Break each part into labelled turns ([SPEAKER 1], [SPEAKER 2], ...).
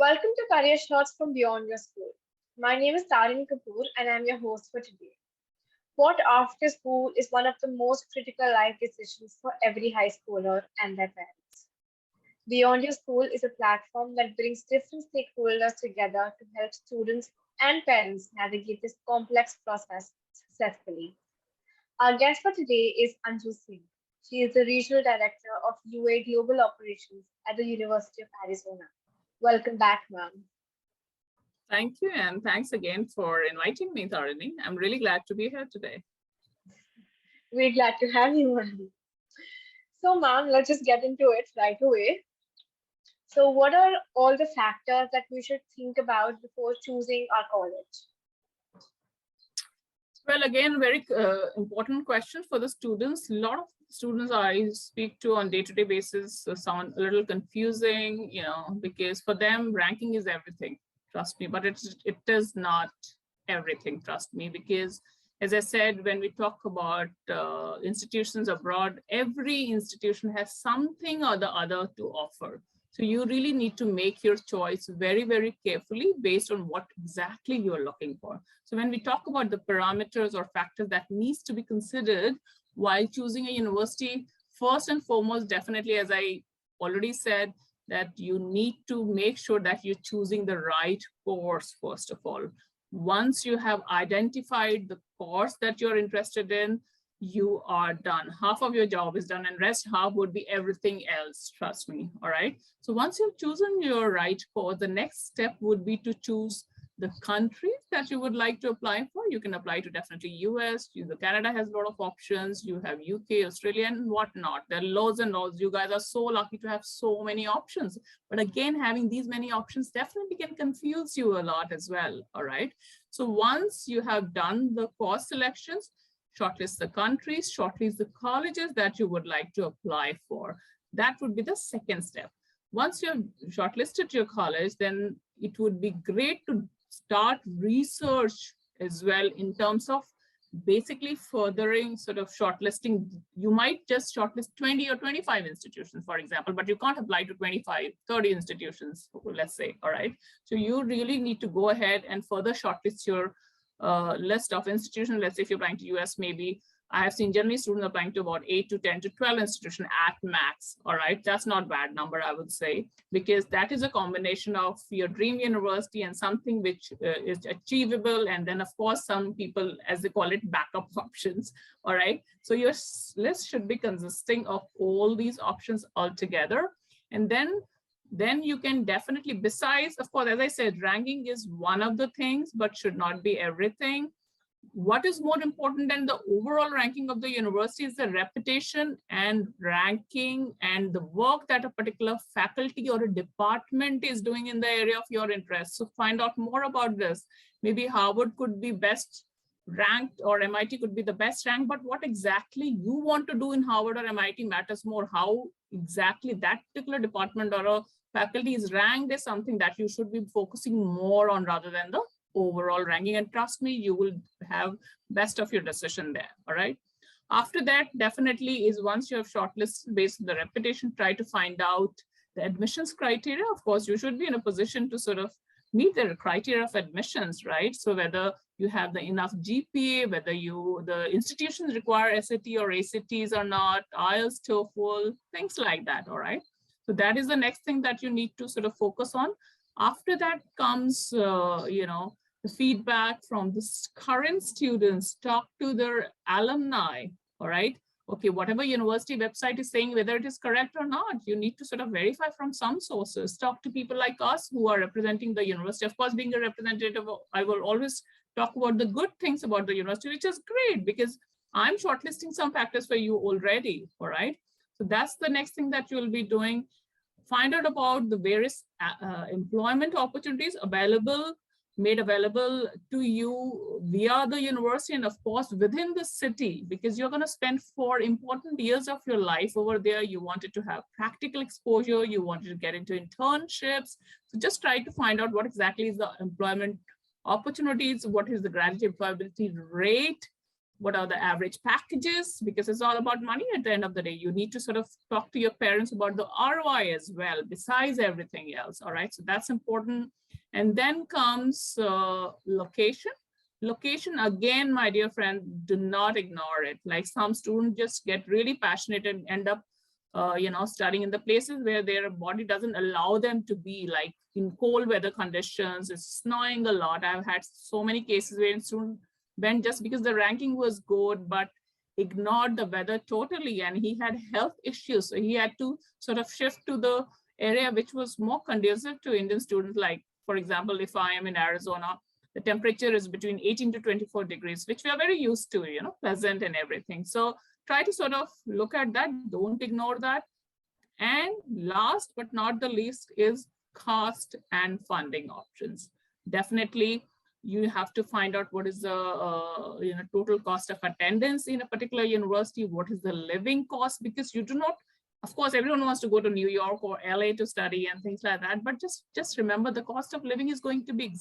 [SPEAKER 1] Welcome to Career Shots from Beyond Your School. My name is Tarin Kapoor and I'm your host for today. What after school is one of the most critical life decisions for every high schooler and their parents. Beyond Your School is a platform that brings different stakeholders together to help students and parents navigate this complex process successfully. Our guest for today is Anju Singh. She is the Regional Director of UA Global Operations at the University of Arizona. Welcome back, ma'am.
[SPEAKER 2] Thank you, and thanks again for inviting me, Tarini. I'm really glad to be here today.
[SPEAKER 1] We're glad to have you, ma'am. So, ma'am, let's just get into it right away. So, what are all the factors that we should think about before choosing our college?
[SPEAKER 2] Well, again, very important question for the students. A lot of students I speak to on day-to-day basis sound a little confusing, because for them ranking is everything. Trust me, but it is not everything. Trust me, because as I said, when we talk about institutions abroad, every institution has something or the other to offer. So you really need to make your choice very, very carefully based on what exactly you're looking for. So when we talk about the parameters or factors that needs to be considered while choosing a university, first and foremost, definitely, as I already said, that you need to make sure that you're choosing the right course, first of all. Once you have identified the course that you're interested in, you are done. Half of your job is done, and rest half would be everything else, trust me. All right. So once you've chosen your right course, the next step would be to choose the countries that you would like to apply for. You can apply to definitely US. Canada has a lot of options. You have UK, Australia, and whatnot. There are loads and loads. You guys are so lucky to have so many options. But again, having these many options definitely can confuse you a lot as well. All right. So once you have done the course selections, shortlist the countries, shortlist the colleges that you would like to apply for. That would be the second step. Once you have shortlisted your college, then it would be great to start research as well in terms of basically furthering sort of shortlisting. You might just shortlist 20 or 25 institutions, for example, but you can't apply to 25, 30 institutions, let's say, all right? So you really need to go ahead and further shortlist your list of institutions. Let's say if you're applying to US, maybe I have seen generally students applying to about 8 to 10 to 12 institutions at max. All right, that's not bad number, I would say, because that is a combination of your dream university and something which is achievable. And then of course, some people, as they call it, backup options. All right, so your list should be consisting of all these options altogether. And then you can definitely, besides, of course, as I said, ranking is one of the things, but should not be everything. What is more important than the overall ranking of the university is the reputation and ranking and the work that a particular faculty or a department is doing in the area of your interest. So find out more about this. Maybe Harvard could be best ranked or MIT could be the best ranked, but what exactly you want to do in Harvard or MIT matters more. How exactly that particular department or a faculty is ranked is something that you should be focusing more on rather than the overall ranking. And trust me, you will have best of your decision there. All right. After that, definitely is once you have shortlisted based on the reputation, try to find out the admissions criteria. Of course, you should be in a position to sort of meet the criteria of admissions, right? So whether you have the enough GPA, whether the institutions require SAT or ACTs or not, IELTS, TOEFL, things like that. All right. So that is the next thing that you need to sort of focus on. After that comes, the feedback from the current students. Talk to their alumni, all right? Okay, whatever university website is saying, whether it is correct or not, you need to sort of verify from some sources. Talk to people like us who are representing the university. Of course, being a representative, I will always talk about the good things about the university, which is great because I'm shortlisting some factors for you already, all right? So that's the next thing that you'll be doing. Find out about the various employment opportunities made available to you via the university and of course within the city, because you're going to spend 4 important years of your life over there. You wanted to have practical exposure, you wanted to get into internships. So just try to find out what exactly is the employment opportunities, what is the graduate employability rate, what are the average packages, because it's all about money at the end of the day. You need to sort of talk to your parents about the ROI as well, besides everything else. All right, so that's important. And then comes location. Location, again, my dear friend, do not ignore it. Like some students just get really passionate and end up studying in the places where their body doesn't allow them to be, like in cold weather conditions. It's snowing a lot. I've had so many cases where students went just because the ranking was good, but ignored the weather totally, and he had health issues. So he had to sort of shift to the area which was more conducive to Indian students. Like, for example, if I am in Arizona, the temperature is between 18 to 24 degrees, which we are very used to, pleasant and everything. So try to sort of look at that, don't ignore that. And last but not the least is cost and funding options. Definitely, you have to find out what is the total cost of attendance in a particular university, what is the living cost, because you do not, of course, everyone wants to go to New York or LA to study and things like that, but just remember the cost of living is going to be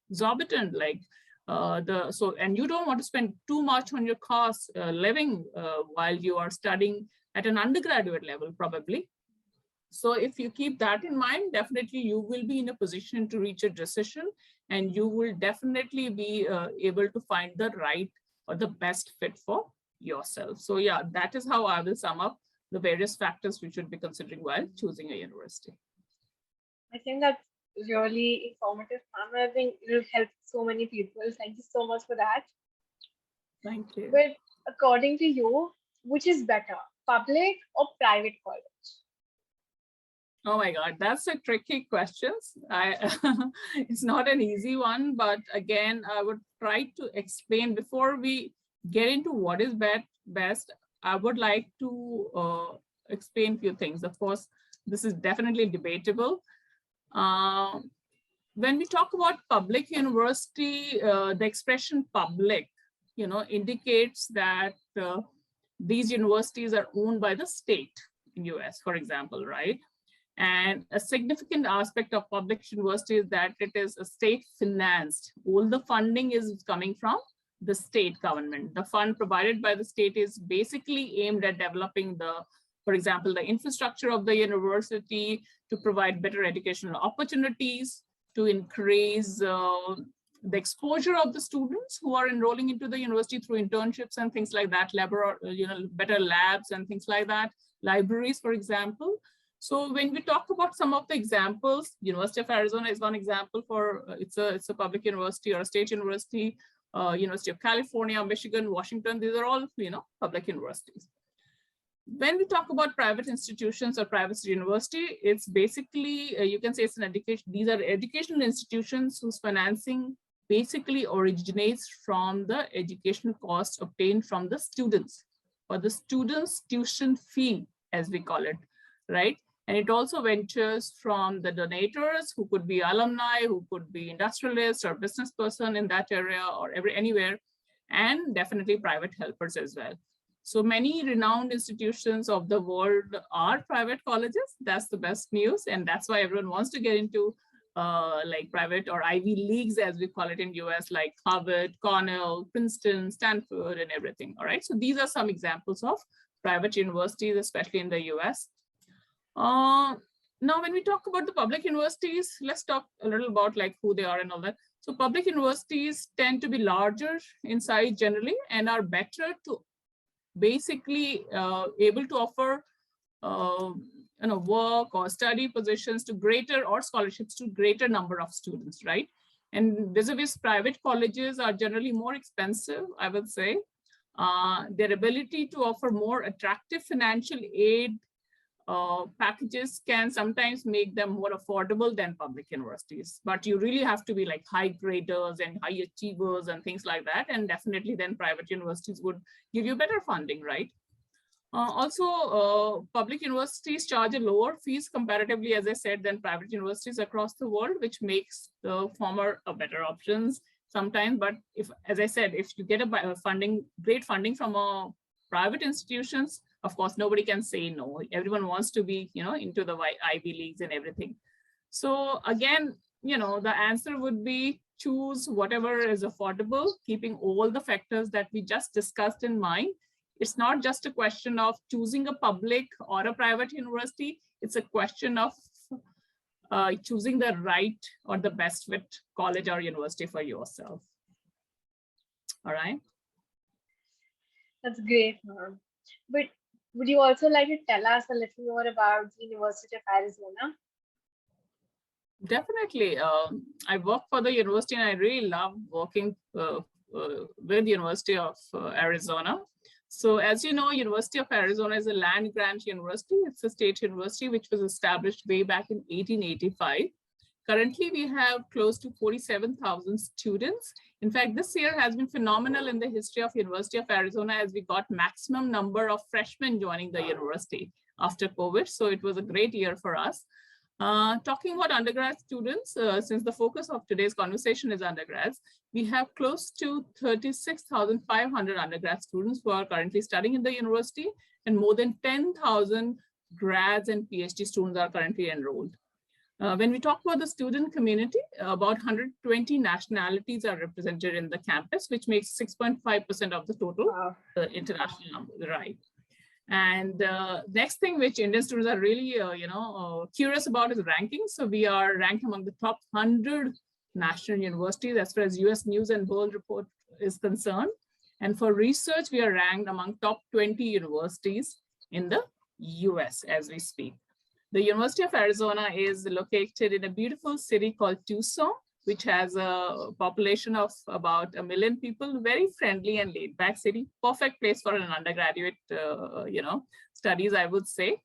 [SPEAKER 2] exorbitant. Like and you don't want to spend too much on your cost living while you are studying at an undergraduate level, probably. So if you keep that in mind, definitely you will be in a position to reach a decision, and you will definitely be able to find the right or the best fit for yourself. So yeah, that is how I will sum up the various factors we should be considering while choosing a university.
[SPEAKER 1] I think that's really informative, Ma'am. I think it will help so many people. Thank you so much for that.
[SPEAKER 2] Thank you.
[SPEAKER 1] But according to you, which is better, public or private college?
[SPEAKER 2] Oh my God, that's a tricky question. It's not an easy one, but again, I would try to explain before we get into what is best. I would like to explain a few things. Of course, this is definitely debatable. When we talk about public university, the expression public, indicates that these universities are owned by the state in US, for example, right? And a significant aspect of public university is that it is a state financed. All the funding is coming from the state government. The fund provided by the state is basically aimed at developing for example, the infrastructure of the university, to provide better educational opportunities, to increase the exposure of the students who are enrolling into the university through internships and things like that, better labs and things like that, libraries, for example. So when we talk about some of the examples, University of Arizona is one example for, it's a public university or a state university, University of California, Michigan, Washington, these are all, public universities. When we talk about private institutions or private university, it's basically, you can say it's an education, these are educational institutions whose financing basically originates from the educational costs obtained from the students, or the students' tuition fee, as we call it, right? And it also ventures from the donators, who could be alumni, who could be industrialists or business person in that area or anywhere, and definitely private helpers as well. So many renowned institutions of the world are private colleges. That's the best news. And that's why everyone wants to get into like private or Ivy Leagues, as we call it in US, like Harvard, Cornell, Princeton, Stanford, and everything. All right. So these are some examples of private universities, especially in the US. Now, when we talk about the public universities, let's talk a little about like who they are and all that. So public universities tend to be larger in size generally, and are better to basically able to offer work or study positions to greater, or scholarships to greater number of students, right? And vis-a-vis private colleges are generally more expensive, I would say. Their ability to offer more attractive financial aid packages can sometimes make them more affordable than public universities, but you really have to be like high graders and high achievers and things like that, and definitely then private universities would give you better funding, right? Also, public universities charge a lower fees comparatively, as I said, than private universities across the world, which makes the former a better options sometimes. But if, as I said, if you get a great funding from a private institutions, of course, nobody can say no. Everyone wants to be, into the Ivy Leagues and everything. So again, the answer would be choose whatever is affordable, keeping all the factors that we just discussed in mind. It's not just a question of choosing a public or a private university. It's a question of choosing the right or the best fit college or university for yourself. All right.
[SPEAKER 1] That's great, ma'am. But would you also like to tell us a little more about the University of Arizona?
[SPEAKER 2] Definitely. I work for the university and I really love working with the University of Arizona. So as you know, University of Arizona is a land grant university. It's a state university which was established way back in 1885. Currently, we have close to 47,000 students. In fact, this year has been phenomenal in the history of University of Arizona as we got maximum number of freshmen joining the university after COVID. So it was a great year for us. Talking about undergrad students, since the focus of today's conversation is undergrads, we have close to 36,500 undergrad students who are currently studying in the university, and more than 10,000 grads and PhD students are currently enrolled. When we talk about the student community, about 120 nationalities are represented in the campus, which makes 6.5% of the total international number, right? And next thing which Indian students are really, curious about is ranking. So we are ranked among the top 100 national universities as far as US News and World Report is concerned. And for research, we are ranked among top 20 universities in the US as we speak. The University of Arizona is located in a beautiful city called Tucson, which has a population of about 1 million people, very friendly and laid back city, perfect place for an undergraduate, studies, I would say.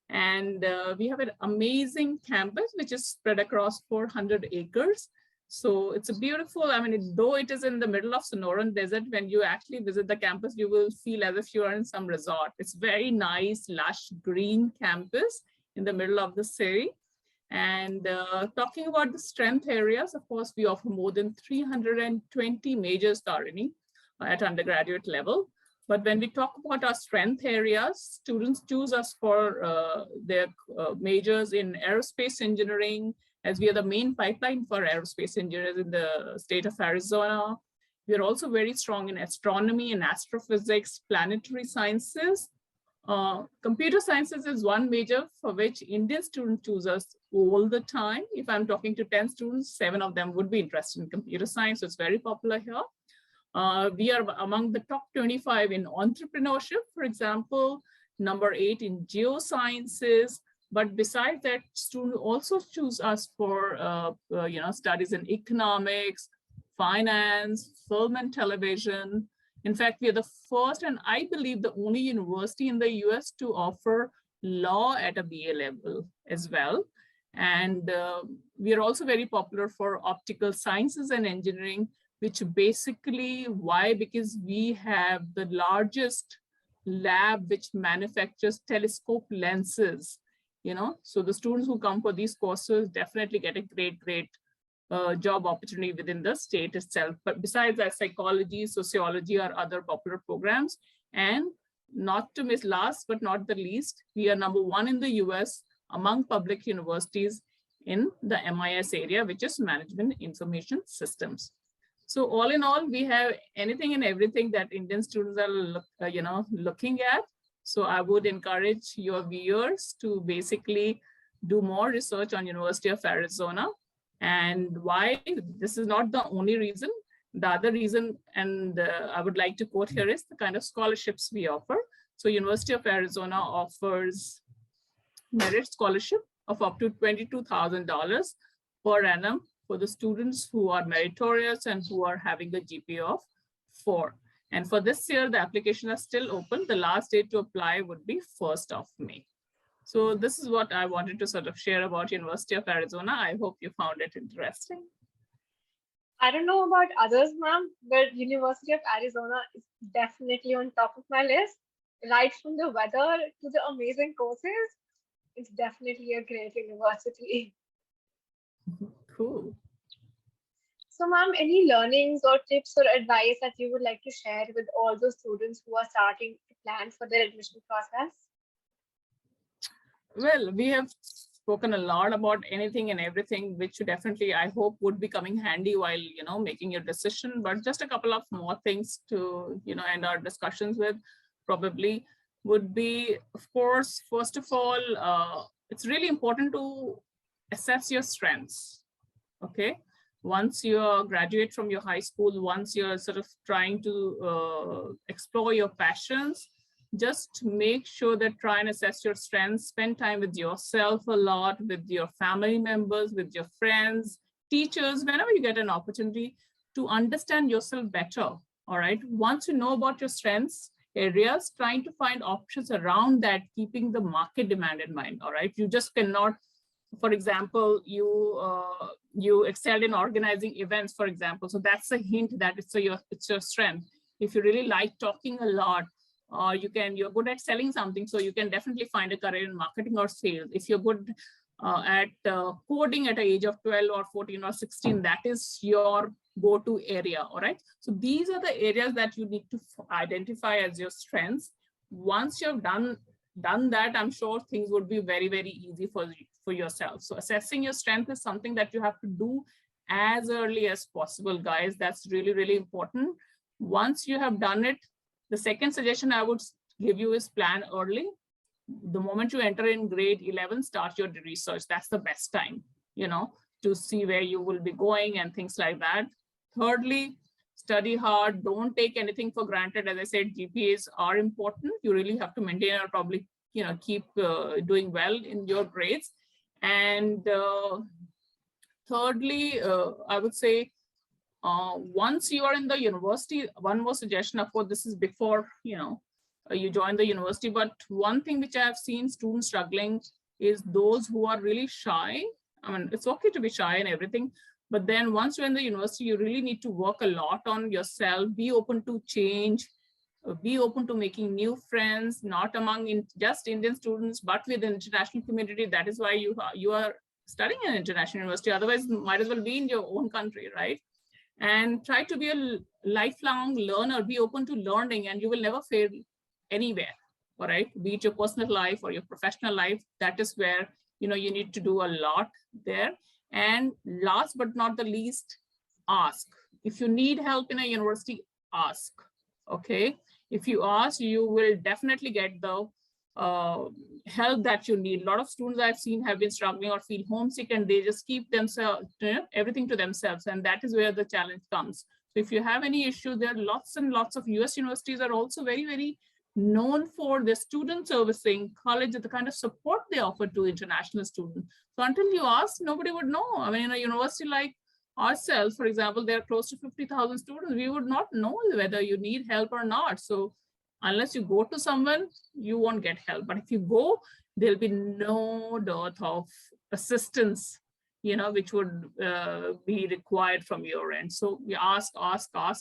[SPEAKER 2] And we have an amazing campus, which is spread across 400 acres. So it's a beautiful, though it is in the middle of Sonoran Desert, when you actually visit the campus, you will feel as if you are in some resort. It's very nice, lush, green campus in the middle of the city. And talking about the strength areas, of course, we offer more than 320 majors thoroughly at undergraduate level. But when we talk about our strength areas, students choose us for their majors in aerospace engineering, as we are the main pipeline for aerospace engineers in the state of Arizona. We are also very strong in astronomy and astrophysics, planetary sciences. Computer sciences is one major for which Indian students choose us all the time. If I'm talking to 10 students, 7 of them would be interested in computer science. So it's very popular here. We are among the top 25 in entrepreneurship, for example, number 8 in geosciences. But besides that, students also choose us for studies in economics, finance, film and television. In fact, we are the first and I believe the only university in the US to offer law at a BA level as well. And we are also very popular for optical sciences and engineering, which basically, why? Because we have the largest lab which manufactures telescope lenses, so the students who come for these courses definitely get a great job opportunity within the state itself. But besides that, psychology, sociology are other popular programs. And not to miss last but not the least, we are number 1 in the US among public universities in the MIS area, which is Management Information Systems. So all in all, we have anything and everything that Indian students are looking at. So I would encourage your viewers to basically do more research on University of Arizona. And why? This is not the only reason. The other reason, and I would like to quote here, is the kind of scholarships we offer. So University of Arizona offers merit scholarship of up to $22,000 per annum for the students who are meritorious and who are having a GPA of 4. And for this year, the applications are still open. The last date to apply would be 1st of May. So this is what I wanted to sort of share about University of Arizona. I hope you found it interesting.
[SPEAKER 1] I don't know about others, ma'am, but University of Arizona is definitely on top of my list. Right from the weather to the amazing courses, it's definitely a great university.
[SPEAKER 2] Cool.
[SPEAKER 1] So, ma'am, any learnings or tips or advice that you would like to share with all those students who are starting to plan for their admission process?
[SPEAKER 2] Well, we have spoken a lot about anything and everything, which definitely I hope would be coming handy while, making your decision. But just a couple of more things to, end our discussions with probably would be, of course, first of all, it's really important to assess your strengths. Okay. Once you graduate from your high school, once you're sort of trying to explore your passions, just make sure that try and assess your strengths, spend time with yourself a lot, with your family members, with your friends, teachers, whenever you get an opportunity to understand yourself better. All right. Once you know about your strengths areas, trying to find options around that, keeping the market demand in mind. All right. You just cannot, for example, you excelled in organizing events, for example. So that's a hint that it's your strength. If you really like talking a lot, or you're good at selling something, so you can definitely find a career in marketing or sales. If you're good at coding at the age of 12 or 14 or 16, that is your go-to area. All right. So these are the areas that you need to identify as your strengths. Once you've done that, I'm sure things would be very, very easy for yourself. So assessing your strength is something that you have to do as early as possible, guys. That's really, really important. Once you have done it, the second suggestion I would give you is plan early. The moment you enter in grade 11, start your research. That's the best time, to see where you will be going and things like that. Thirdly, study hard. Don't take anything for granted. As I said, GPAs are important. You really have to maintain or probably, keep doing well in your grades. And thirdly, I would say, once you are in the university, one more suggestion, of course, this is before, you join the university, but one thing which I have seen students struggling is those who are really shy. I mean, it's okay to be shy and everything, but then once you're in the university, you really need to work a lot on yourself, be open to change, be open to making new friends, not among just Indian students, but with the international community. That is why you are studying an international university. Otherwise, might as well be in your own country, right? And try to be a lifelong learner, be open to learning, and you will never fail anywhere. All right, be it your personal life or your professional life. That is where, you need to do a lot there. And last but not the least, ask. If you need help in a university, ask. Okay, if you ask, you will definitely get the help that you need. A lot of students I've seen have been struggling or feel homesick, and they just keep themselves, everything to themselves, and that is where the challenge comes. So if you have any issue, there are lots and lots of US universities are also very, very known for their student servicing, college, the kind of support they offer to international students. So until you ask, nobody would know. I mean, in a university like ourselves, for example, there are close to 50,000 students. We would not know whether you need help or not. So unless you go to someone, you won't get help. But if you go, there'll be no dearth of assistance, which would be required from your end. So you ask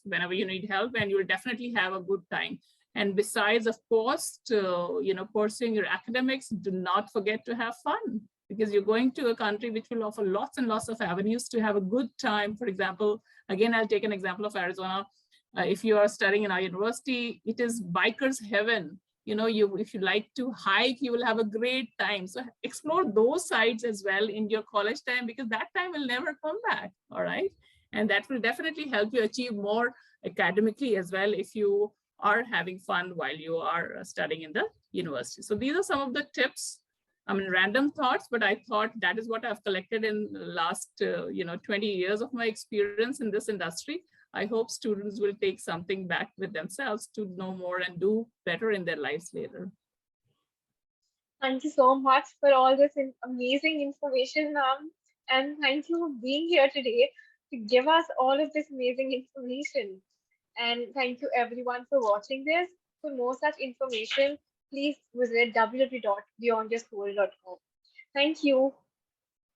[SPEAKER 2] whenever you need help, and you'll definitely have a good time. And besides, of course, pursuing your academics, do not forget to have fun, because you're going to a country which will offer lots and lots of avenues to have a good time. For example, again, I'll take an example of Arizona. If you are studying in our university, it is biker's heaven. If you like to hike, you will have a great time. So explore those sites as well in your college time, because that time will never come back. All right. And that will definitely help you achieve more academically as well, if you are having fun while you are studying in the university. So these are some of the tips. I mean, random thoughts, but I thought that is what I've collected in the last, 20 years of my experience in this industry. I hope students will take something back with themselves to know more and do better in their lives later.
[SPEAKER 1] Thank you so much for all this amazing information, ma'am. And thank you for being here today to give us all of this amazing information. And thank you everyone for watching this. For more such information, please visit www.beyondyourschool.com. Thank you.